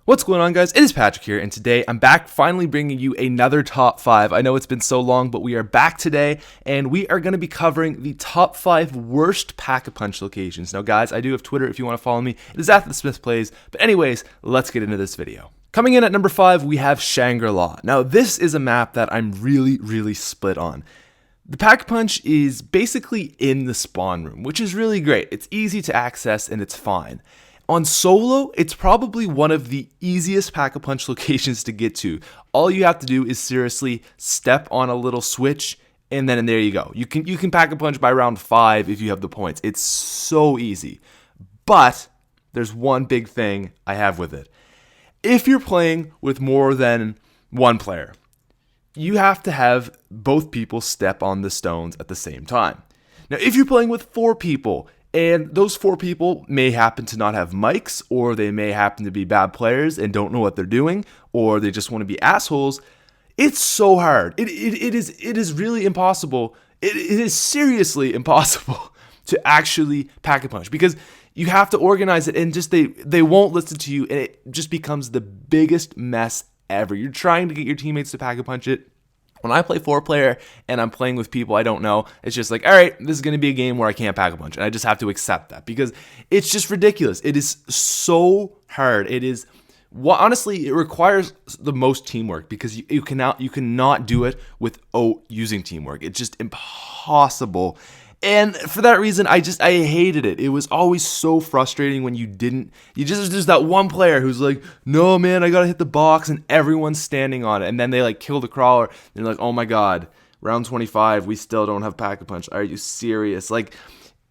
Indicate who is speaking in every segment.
Speaker 1: What's going on, guys? It is Patrick here, and today I'm back finally bringing you another top 5. I know it's been so long, but we are back today, and we are going to be covering the top 5 worst Pack-a-Punch locations. Now, guys, I do have Twitter if you want to follow me. It is at TheSmithPlays. But anyways, let's get into this video. Coming in at number 5, we have Shangri-La. Now, this is a map that I'm really split on. The Pack-a-Punch is basically in the spawn room, which is really great. It's easy to access, and it's fine. On solo, it's probably one of the easiest Pack-a-Punch locations to get to. All you have to do is seriously step on a little switch, and then there you go. You can Pack-a-Punch by round 5 if you have the points. It's so easy. But there's one big thing I have with it. If you're playing with more than one player, you have to have both people step on the stones at the same time. Now, if you're playing with 4 people, and those 4 people may happen to not have mics, or they may happen to be bad players and don't know what they're doing, or they just want to be assholes, it's so hard. It is really impossible. It is seriously impossible to actually Pack-a-Punch, because you have to organize it, and just they won't listen to you, and it just becomes the biggest mess ever. You're trying to get your teammates to Pack-a-Punch it. When I play 4-player and I'm playing with people I don't know, it's just like, all right, this is going to be a game where I can't Pack-a-Punch. And I just have to accept that because it's just ridiculous. It is so hard. It is, honestly, it requires the most teamwork because you cannot do it without using teamwork. It's just impossible. And for that reason, I hated it. It was always so frustrating when there's that one player who's like, no, man, I got to hit the box, and everyone's standing on it. And then they like kill the crawler, and they're like, oh my God, round 25, we still don't have Pack-a-Punch. Are you serious? Like,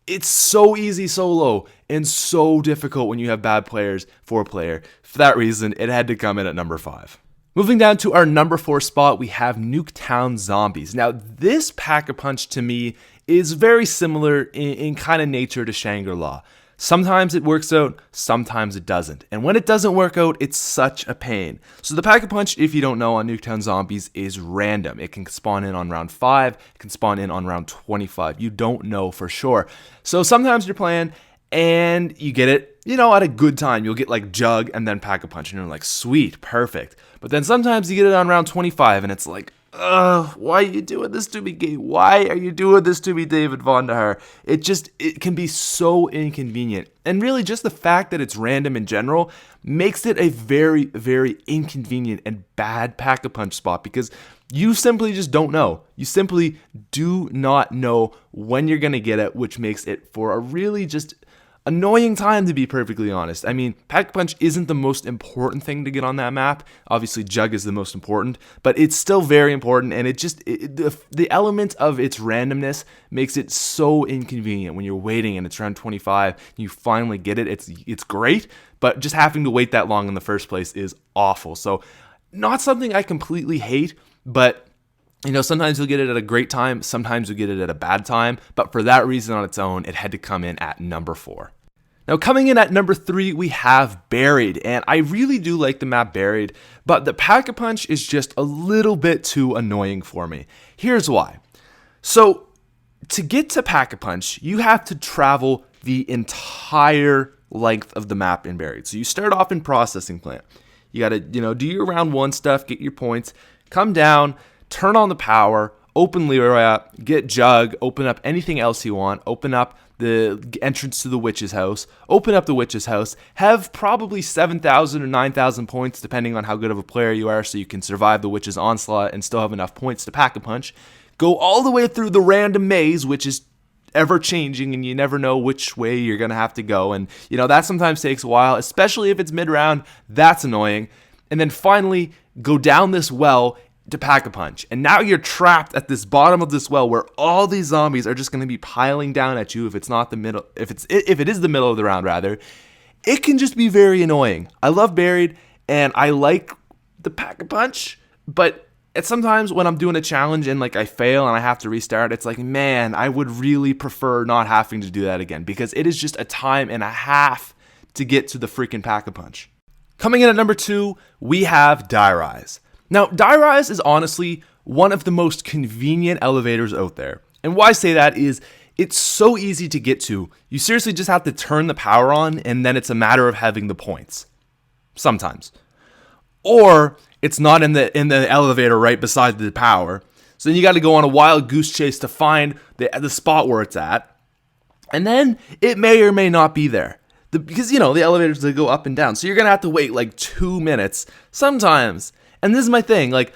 Speaker 1: it's so easy solo and so difficult when you have bad players, 4-player. For that reason, it had to come in at number 5. Moving down to our number 4 spot, we have Nuketown Zombies. Now, this Pack-a-Punch to me is very similar in kind of nature to Shangri-La. Sometimes it works out, sometimes it doesn't. And when it doesn't work out, it's such a pain. So the Pack-a-Punch, if you don't know, on Nuketown Zombies is random. It can spawn in on round 5, it can spawn in on round 25. You don't know for sure. So sometimes you're playing and you get it, at a good time. You'll get like Jug and then Pack-a-Punch, and you're like, sweet, perfect. But then sometimes you get it on round 25 and it's like, why are you doing this to me, Gabe? Why are you doing this to me, David Von Der? It can be so inconvenient. And really, just the fact that it's random in general makes it a very inconvenient and bad Pack-a-Punch spot because you simply just don't know. You simply do not know when you're going to get it, which makes it for a really just annoying time, to be perfectly honest. I mean, Pack-a-Punch isn't the most important thing to get on that map. Obviously, Jug is the most important, but it's still very important, and the element of its randomness makes it so inconvenient when you're waiting and it's round 25 and you finally get it. It's great, but just having to wait that long in the first place is awful. So, not something I completely hate, but sometimes you'll get it at a great time, sometimes you'll get it at a bad time, but for that reason on its own, it had to come in at number 4. Now, coming in at number 3, we have Buried, and I really do like the map Buried, but the Pack-a-Punch is just a little bit too annoying for me. Here's why. So, to get to Pack-a-Punch, you have to travel the entire length of the map in Buried. So, you start off in Processing Plant. You got to, do your round 1 stuff, get your points, come down, turn on the power, open Leroy up, get Jug, open up anything else you want, open up the entrance to the witch's house, open up the witch's house, have probably 7,000 or 9,000 points depending on how good of a player you are so you can survive the witch's onslaught and still have enough points to Pack-a-Punch. Go all the way through the random maze, which is ever changing and you never know which way you're going to have to go. And, that sometimes takes a while, especially if it's mid-round. That's annoying. And then finally, go down this well to Pack-a-Punch, and now you're trapped at this bottom of this well where all these zombies are just going to be piling down at you if it's not the middle, if it is the middle of the round rather. It can just be very annoying. I love Buried and I like the Pack-a-Punch, but sometimes when I'm doing a challenge and like I fail and I have to restart, it's like, man, I would really prefer not having to do that again because it is just a time and a half to get to the freaking Pack-a-Punch. Coming in at number 2, we have Die Rise. Now, Die Rise is honestly one of the most convenient elevators out there. And why I say that is it's so easy to get to. You seriously just have to turn the power on, and then it's a matter of having the points. Sometimes. or it's not in the elevator right beside the power. So then you got to go on a wild goose chase to find the spot where it's at. And then it may or may not be there. Because, the elevators, they go up and down. So you're going to have to wait like 2 minutes sometimes. And this is my thing. Like,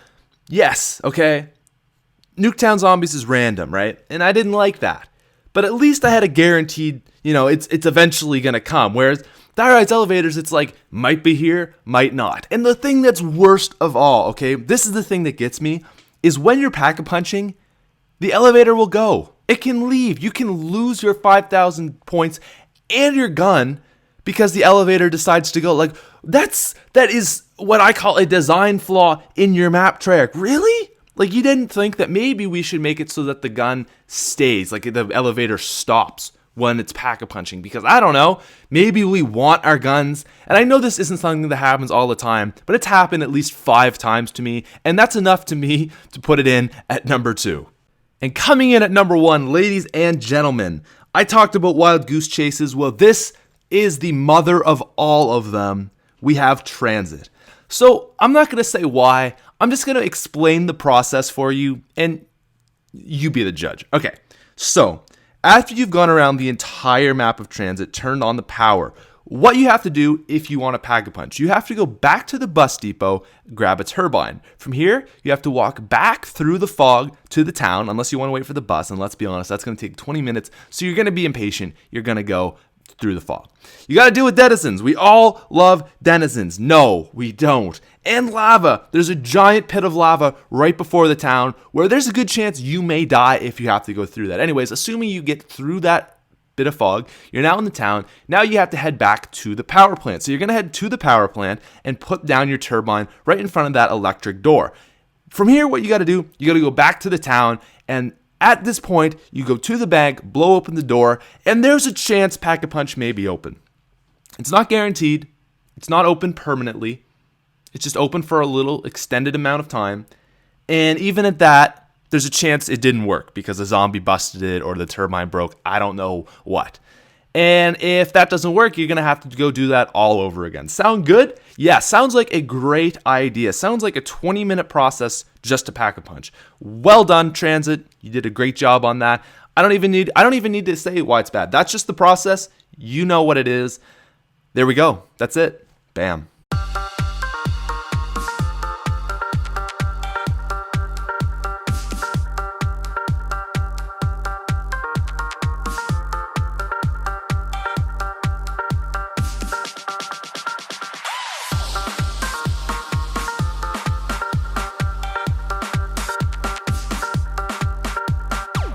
Speaker 1: yes, okay, Nuketown Zombies is random, right? And I didn't like that. But at least I had a guaranteed, it's eventually going to come. Whereas Dire Ride's elevators, it's like, might be here, might not. And the thing that's worst of all, okay, this is the thing that gets me, is when you're pack-a-punching, the elevator will go. It can leave. You can lose your 5,000 points and your gun because the elevator decides to go. Like, that is what I call a design flaw in your map, Treyarch. Really? Like, you didn't think that maybe we should make it so that the gun stays, like the elevator stops when it's pack-a-punching, because I don't know, maybe we want our guns, and I know this isn't something that happens all the time, but it's happened at least 5 times to me, and that's enough to me to put it in at number 2. And coming in at number 1, ladies and gentlemen, I talked about wild goose chases. Well, this is the mother of all of them. We have transit. So I'm not going to say why. I'm just going to explain the process for you, and you be the judge. Okay, so after you've gone around the entire map of transit, turned on the power, what you have to do if you want to pack-a-punch, you have to go back to the bus depot, grab a turbine. From here, you have to walk back through the fog to the town, unless you want to wait for the bus, and let's be honest, that's going to take 20 minutes, so you're going to be impatient. You're going to go through the fog. You got to deal with denizens. We all love denizens. No, we don't. And lava. There's a giant pit of lava right before the town where there's a good chance you may die if you have to go through that. Anyways, assuming you get through that bit of fog, you're now in the town. Now you have to head back to the power plant. So you're going to head to the power plant and put down your turbine right in front of that electric door. From here, what you got to do, you got to go back to the town, and at this point, you go to the bank, blow open the door, and there's a chance Pack-a-Punch may be open. It's not guaranteed. It's not open permanently. It's just open for a little extended amount of time. And even at that, there's a chance it didn't work because a zombie busted it or the turbine broke. I don't know what. And if that doesn't work, you're going to have to go do that all over again. Sound good? Yeah, sounds like a great idea. Sounds like a 20-minute process just to Pack-a-Punch. Well done, Transit. You did a great job on that. I don't even need to say why it's bad. That's just the process. You know what it is. There we go. That's it. Bam.